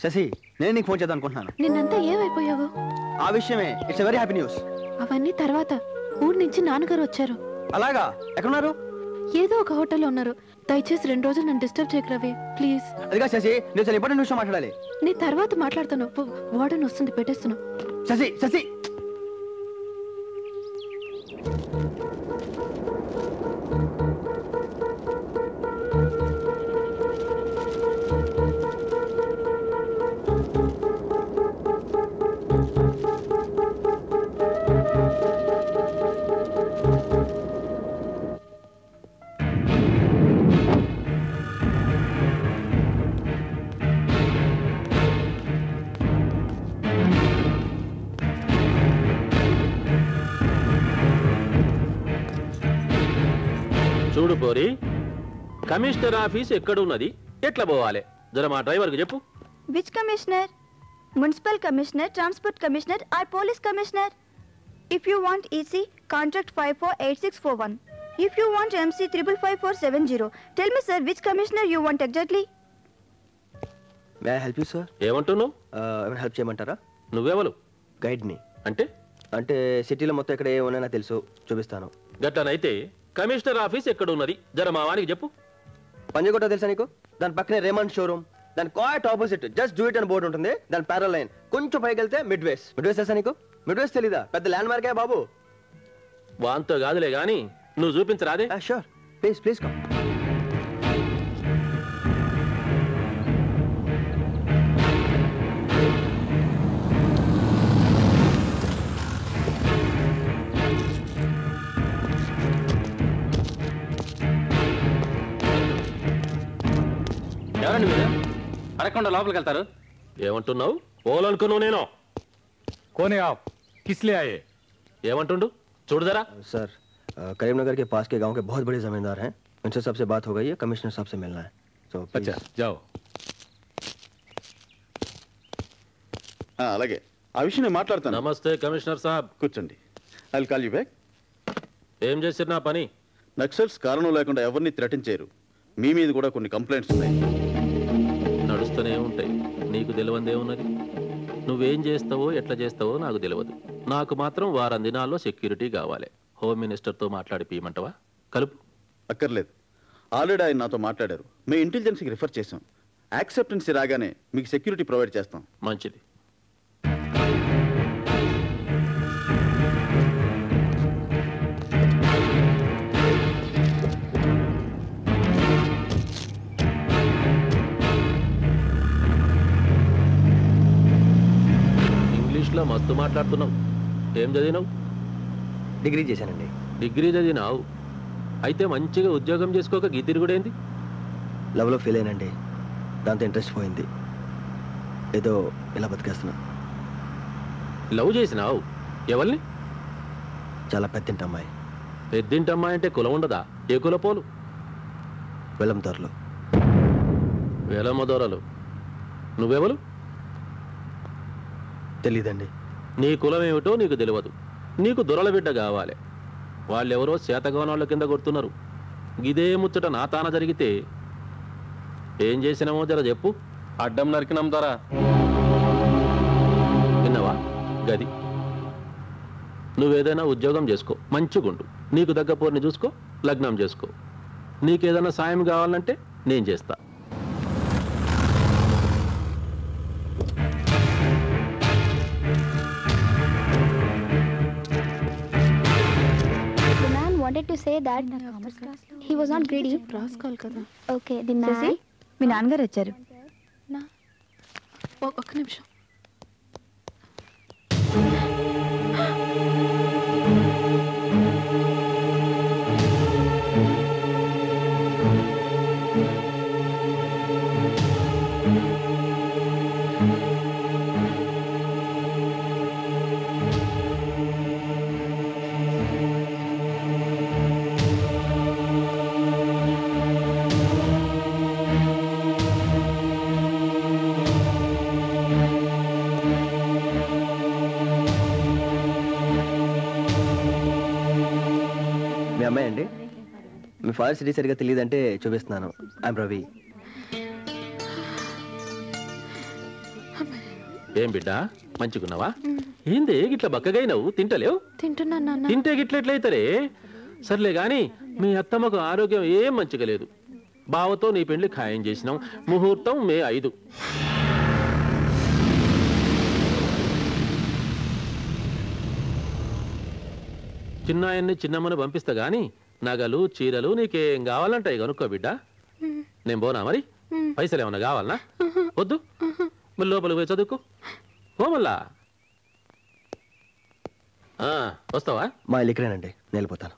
శశి, నేను నీకు ఫోన్ చేద్దాం అనుకుంటున్నాను. నిన్నంతా ఏమైపోయావు? ఆ విషయమే. It's very happy news. అవన్నీ తర్వాత. ఊరు నుంచి నాన్నగారు వచ్చారు. అలాగా? ఎక్కడున్నారు? ఏదో ఒక హోటల్లో ఉన్నారు. దయచేసి 2 రోజులు నన్ను డిస్టర్బ్ చేయకరావే ప్లీజ్. అదిగా శశి, నేను చాలా ఇంపార్టెంట్ విషయం మాట్లాడాలి. నీ తర్వాత మాట్లాడుతాను. వార్డెన్ వస్తుంది, పెట్టేస్తున్నావు. శశి శశి చూడు పోరి, కమిషనర్ ఆఫీస్ ఎక్కడున్నది, ఎట్లా పోవాలి జర మా డ్రైవర్కి చెప్పు. Which commissioner? Municipal commissioner, transport commissioner or police commissioner? If you want EC, contact 548641. If you want MC 55540. Tell me sir, which commissioner you want exactly? May I help you sir? ఏమంటున్నావు? ఏమైనా help చేయమంటారా? నువ్వెవరు? Guide ని. అంటే సిటీలో మొత్తం ఎక్కడ ఏమన్నా తెలుసు, చూపిస్తాను. గట్లనైతే కమిషనర్ ఆఫీస్ ఎక్కడున్నది జర మా వానికి చెప్పు. పంజగుట్ట తెలుసా నీకు? దాని పక్కనే రేమండ్ షోరూమ్, దాని quiet opposite just do it అని బోర్డు ఉంటుంది. దాని ప్యారల్ లైన్ కొంచెం పైకి వెళ్తే మిడ్వేస్. మిడ్వేస్ తెలుసా నీకు? మిడ్వేస్ తెలీదా? పెద్ద ల్యాండ్ మార్కే బాబు. వాంతో కాదులే గాని నువ్వు చూపించరాదే? Sure, please please come. ఎవరండి మీరు? అడగకుండా లోపలికి వెళ్తారు. ఏమంటున్నావు? పోలనుకున్నావు నేను. కోనే ఆప్ కిస్లే ఆయే? ఏమంటుండు చూడు जरा. सर, करीमनगर के पास के गांव के बहुत बड़े जमींदार हैं. उनसे सबसे बात हो गई है, कमिश्नर साहब से मिलना है. तो अच्छा जाओ. అలాగే ఆ విషయం నేను మాట్లాడతాను. నమస్తే కమిషనర్ సాబ్. కూర్చోండి. I will call you back. ఏం చేసిరు నా పని? నక్సల్స్ కారణం లేకుండా ఎవరిని థ్రెటన్ చేయరు. మీ మీద కూడా కొన్ని కంప్లైంట్స్ ఉన్నాయి. నడుస్తూనే ఉంటాయి, నీకు తెలియందే ఉన్నది. నువ్వేం చేస్తావో ఎట్లా చేస్తావో నాకు తెలియదు. నాకు మాత్రం వారం దినాల్లో సెక్యూరిటీ కావాలి. హోమ్ మినిస్టర్తో మాట్లాడి పీయమంటవా? కలుపు. అక్కర్లేదు, ఆల్రెడీ ఆయన నాతో మాట్లాడారు. మేము ఇంటెలిజెన్స్కి రిఫర్ చేసాం. యాక్సెప్టెన్సీ రాగానే మీకు సెక్యూరిటీ ప్రొవైడ్ చేస్తాం. మంచిది. ఇంగ్లీష్లో మస్తు మాట్లాడుతున్నావు. ఏం చదివినావు? డిగ్రీ చేశానండి. డిగ్రీ చదివినావు అయితే మంచిగా ఉద్యోగం చేసుకోక గీతిరి కూడా ఏంది? లవ్లో ఫెయిల్ అయినండి, దాంతో ఇంట్రెస్ట్ పోయింది. ఏదో ఇలా బతికేస్తున్నా. లవ్ చేసినావు? ఎవరిని? చాలా పెద్దింటి అమ్మాయి. పెద్దింటి అమ్మాయి అంటే కులం ఉండదా? ఏ కులపోలు? వెలందొరలు. వెలమదొరలు. నువ్వెవరు? తెలీదండి. నీ కులం ఏమిటో నీకు తెలియదు. నీకు దొరల బిడ్డ కావాలి. వాళ్ళెవరో శాతగవనాళ్ళ కింద కొడుతున్నారు. గిదే ముచ్చట నా తాన జరిగితే ఏం చేసినామో జర చెప్పు. అడ్డం నరికినాం ద్వారా. విన్నావా? గది. నువ్వేదైనా ఉద్యోగం చేసుకో, మంచిగుండు. నీకు దగ్గ పోర్ని చూసుకో, లగ్నం చేసుకో. నీకేదైనా సాయం కావాలంటే నేను చేస్తా. wanted to say that he was not greedy. Okay, the man. మీ నాన్నగారు వచ్చారు. ఒక్క నిమిషం. అమ్మాయి అండి. మీ ఫాదర్ సిటీ సరిగా తెలియదంటే చూపిస్తున్నాను. ఐఎమ్ రవి. ఏం బిడ్డ మంచిగున్నావా? ఏంది గిట్ల బక్కగైనవు? తింటలేవు? తింటున్నాను నాన్న. తింటే గిట్ల ఎట్లయితరే? సర్లే గాని మీ అత్తమ్మకు ఆరోగ్యం ఏం మంచిగా లేదు. బావతో నీ పెళ్లి ఖాయం చేసినాం. ముహూర్తం మే 5. చిన్నాయన్ని చిన్నమ్మను పంపిస్తా గాని నగలు చీరలు నీకేం కావాలంటాయి కనుక్కో బిడ్డ. నేను పోనా మరి? పైసలు ఏమన్నా కావాలనా? వద్దు, మళ్ళీ లోపలికి పోయి చదువుకో. పోమల్లా వస్తావా? మా ఇల్లు ఇక్కడేనండి, నేను వెళ్ళిపోతాను.